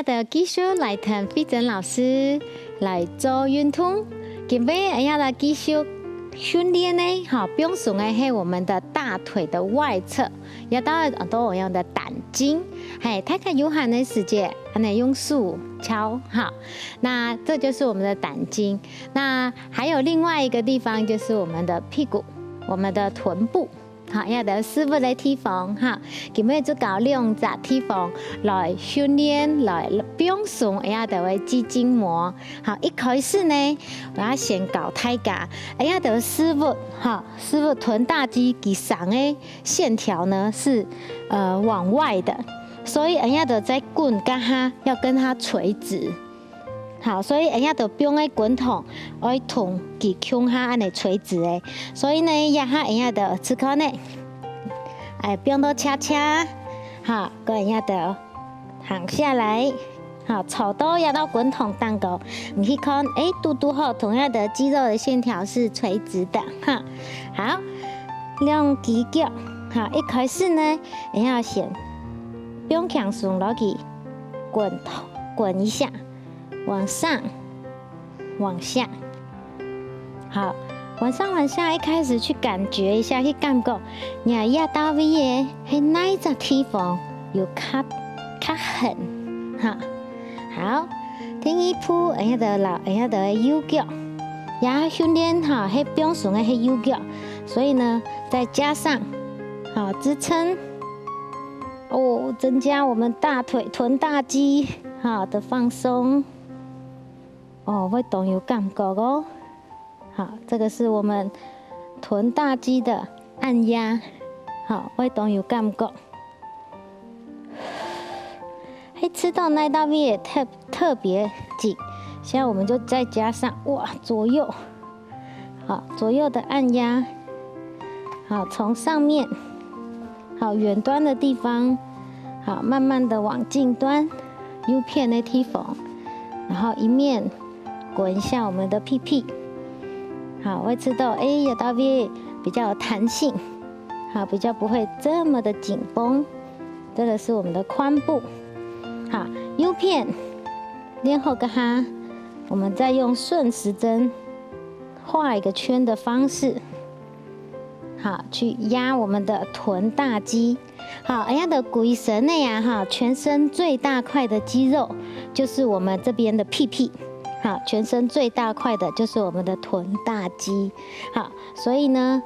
就繼續來聽飛珍老師來做運動。今日就繼續訓練呢，不用說的是我們的大腿的外側，也到我用的膽經，大概有限的時間，用手敲，好，那這就是我們的膽經。那還有另外一個地方就是我們的屁股，我們的臀部。好，要的師傅的地方哈，今日就搞兩隻地方來訓練，來表送要的肌筋膜。好，一開始呢，我要先搞大家，要的師傅臀大肌以上的線條呢是往外的，所以要的在滾跟它要跟它垂直。好，所以要的不用喺滾筒，愛同佢向下安尼垂直的，所以呢，要的此刻呢，不用到恰恰，好，要的行下來，好，草刀要到滾筒當高，你去看，嘟嘟後同樣的肌肉的線條是垂直的，哈，好，兩隻腳，好，一開始呢，要先不用強鬆落去，滾一下。往上，往下，好，往上往下，一開始去感覺一下，去感覺，你壓到位嘅係哪一個地方有較痕，哈，好，第一步，要的右腳，也訓練哈，係不用鬆嘅係右腳，所以呢，再加上好支撐，增加我們大腿臀大肌好的放鬆。會懂有感覺哦。好，這個是我們臀大肌的按壓。好，會懂有感覺。吃到那道位也特別緊。現在我們就再加上左右，好，左右的按壓。好，從上面，好遠端的地方，好慢慢的往近端，右片的地方，然後一面。滾一下我們的屁屁，好，會知道有到位比較有彈性，好，比較不會這麼的緊繃。這個是我們的髖部，好，右片練後跟它，我們再用順時針畫一個圈的方式，好，去壓我們的臀大肌。好，的鬼神內啊，全身最大塊的肌肉就是我們這邊的屁屁。好，全身最大塊的就是我們的臀大肌。好，所以呢，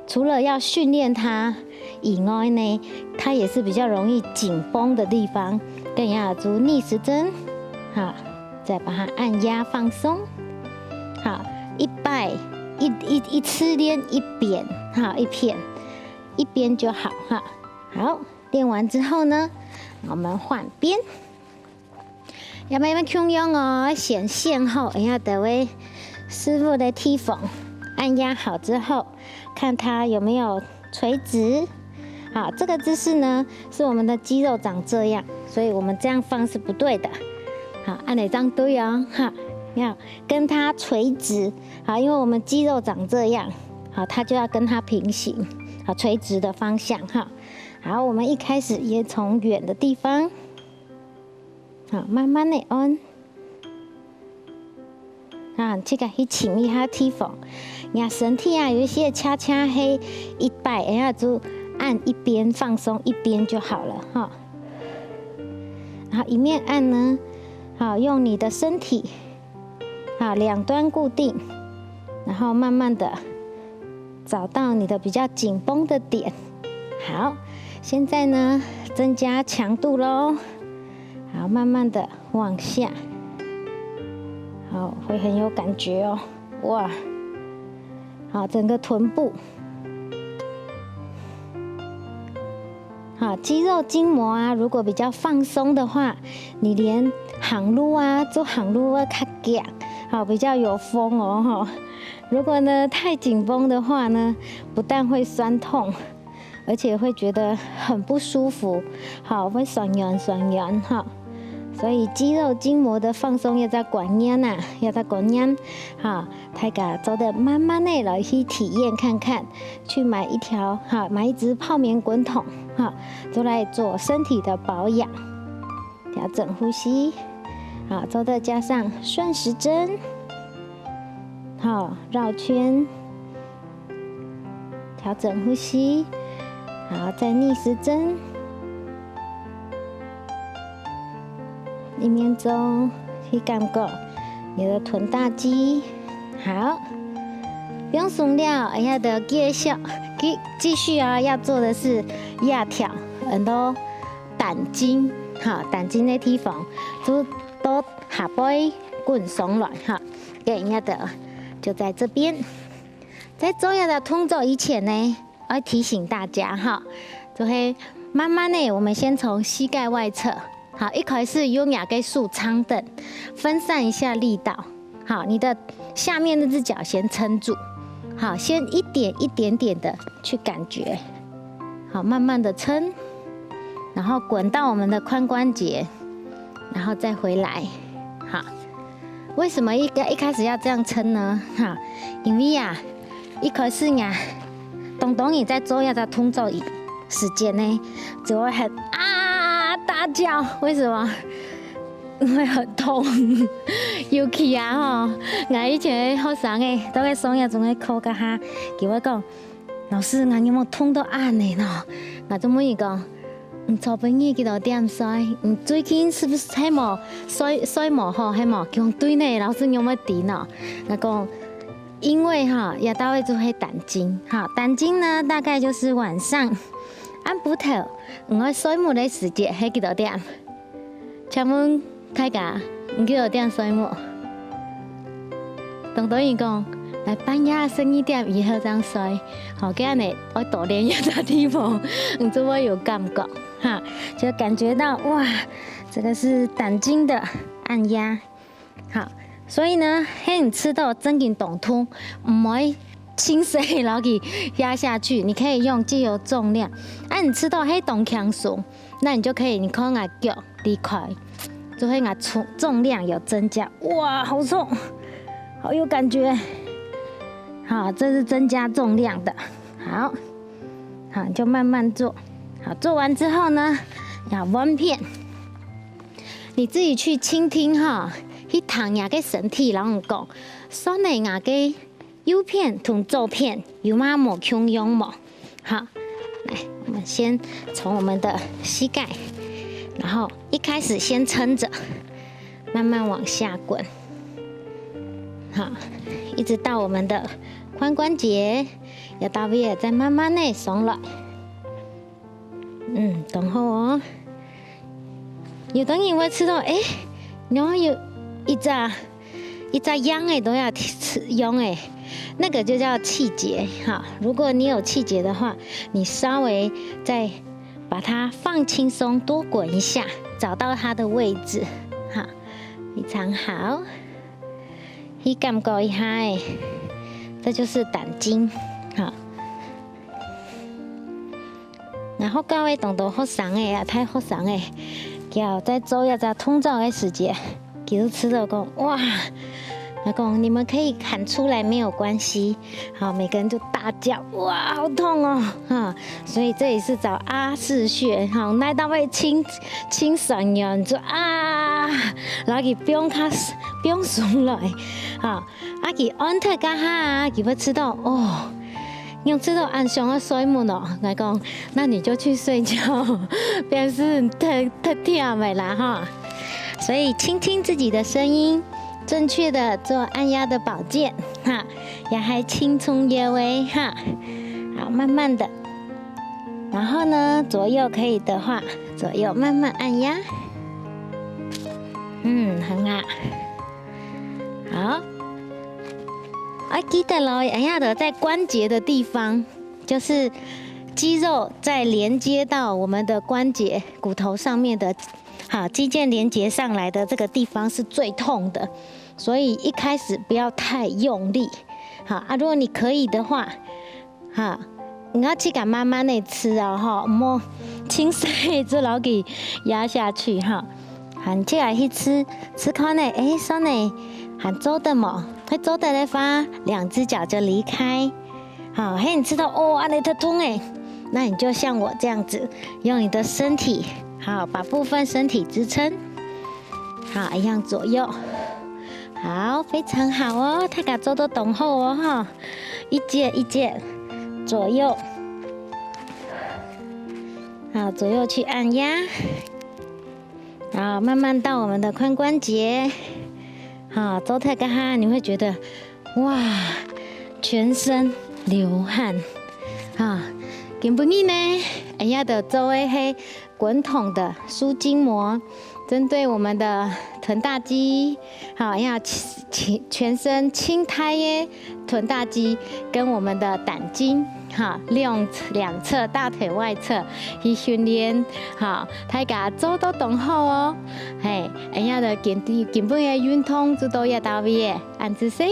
除了要訓練它以外呢，它也是比較容易緊繃的地方，更要做逆時針。好，再把它按壓放鬆。好，一次練一邊，好，一邊就好哈。好，練完之後呢，我們換邊。要慢慢強用哦，顯線後，要等位師傅的地方按壓好之後，看它有沒有垂直。好，這個姿勢呢，是我們的肌肉長這樣，所以我們這樣放是不對的。好，按哪張對哦，哈，要跟它垂直。好，因為我們肌肉長這樣，好，它就要跟它平行，好，垂直的方向哈。好，我們一開始也從遠的地方。好，慢慢的按，這個去輕一下地方，你身體啊有一些恰恰係一擺，然後就按一邊放鬆一邊就好了哈。然後一面按呢，好，用你的身體，好，兩端固定，然後慢慢的找到你的比較緊繃的點。好，現在呢增加強度咯。好，慢慢的往下，好，會很有感覺哦，哇，好，整個臀部，好，肌肉筋膜啊，如果比較放鬆的話，你連行路啊，做行路會較夾，好，比較有風哦，哈。如果呢太緊繃的話呢，不但會痠痛，而且會覺得很不舒服，好，會痠軟哈。所以肌肉筋膜的放鬆要在觀念啊，要在觀念，好，大家做的慢慢的來去體驗看看，去買一支泡棉滾筒，好，就來做身體的保養。调整呼吸。好，周的加上顺时针，好，绕圈，调整呼吸。好，再逆时针，里面中去感觉你的臀大肌。好，不用松了，哎呀的继续啊，要做的是压跳很多胆经，好，胆经的地方都下背滚松了哈，给人家的就在这边。在做压的动作以前呢，我要提醒大家哈，就会慢慢的，我们先从膝盖外侧，好，一开始优雅跟竖长凳，分散一下力道，好，你的下面那只脚先撑住，好，先一点点的去感觉，好，慢慢的撑，然后滚到我们的髋关节，然后再回来，好，为什么一开始要这样撑呢？哈，因为呀，一开始呀，东你在做压的动作时间呢，就会很大叫，为什么？因为很痛，尤其啊吼，我以前学生诶，都在做压总会哭个哈，叫我讲，老師，我有冇痛到安尼喏？我怎麼伊講？做朋友幾多點衰？最近是不是喺冇衰冇好？喺冇講對呢？老師有冇點喏？我講，因為哈也大會就會膽經，哈膽經呢大概就是晚上按不頭，我睡夢的時間係幾多點？請問大家，幾多點睡夢？東伊講。来半夜11點以後這樣睡，好，這樣呢，我多練一個地方，你就會有感覺，哈，就感覺到哇，這個是膽經的按壓，好，所以呢，喺你吃到真緊動痛，唔可以輕水然後給壓下去，你可以用借由重量，你吃到喺動強鬆，那你就可以，你靠我腳離開，就會我重量有增加，哇，好重，好有感覺。好，这是增加重量的。好，好，就慢慢做。好，做完之后呢，要弯片，你自己去倾听哈，去躺下嘅身体，然后讲，酸内牙嘅右片同左片有吗？冇强用冇？好，来，我们先从我们的膝盖，然后一开始先撑着，慢慢往下滚。好，一直到我们的髋关节，要到尾再慢慢的松落。等候哦。有等人会吃到，然后有一扎秧都要用那个就叫气节哈。如果你有气节的话，你稍微再把它放轻松，多滚一下，找到它的位置，好，非常好。去感觉一下这就是胆经，好。然后各位懂得学生也太学生叫在做一个通照的时间，就是吃到讲哇，老公你们可以喊出来没有关系，好，每个人就大叫哇，好痛哦，哈，所以这里是找阿是穴，好，那到位清爽呀，你就然後佢不用鬆來，啊，佢安特加哈，佢會知道哦，你知道安詳的睡夢哦，來講，那你就去睡覺，表示太甜美啦哈。所以傾聽自己的聲音，正確的做按壓的保健，哈，也還輕鬆有為哈，好，慢慢的，然後呢，左右可以的話，左右慢慢按壓。很好，好，記得咯，哎呀的，在關節的地方，就是肌肉在連接到我們的關節骨頭上面的，好，肌腱連接上來的這個地方是最痛的，所以一開始不要太用力，好如果你可以的話，好，你要去敢慢慢的吃啊，哈，莫輕水就老給壓下去哈。喊起來去吃烤呢，酸呢，喊周的嘛，會周的話，兩隻腳就離開，好，你知道哦，你特痛那你就像我這樣子，用你的身體好，把部分身体支撑。好，一样左右。好，非常好哦，大家做都懂后哦哈，一节一节，左右。好，左右去按压。然后慢慢到我们的髋关节。好，做太个哈，你会觉得哇，全身流汗。啊，今不日呢，哎呀的做的是滚筒的舒筋膜，针对我们的臀大肌，好要全身轻胎耶，臀大肌跟我们的胆经，哈，利用两侧大腿外侧去训练，好，大家做都懂好哦，嘿，哎呀的根本的运动做到要到位，按姿势。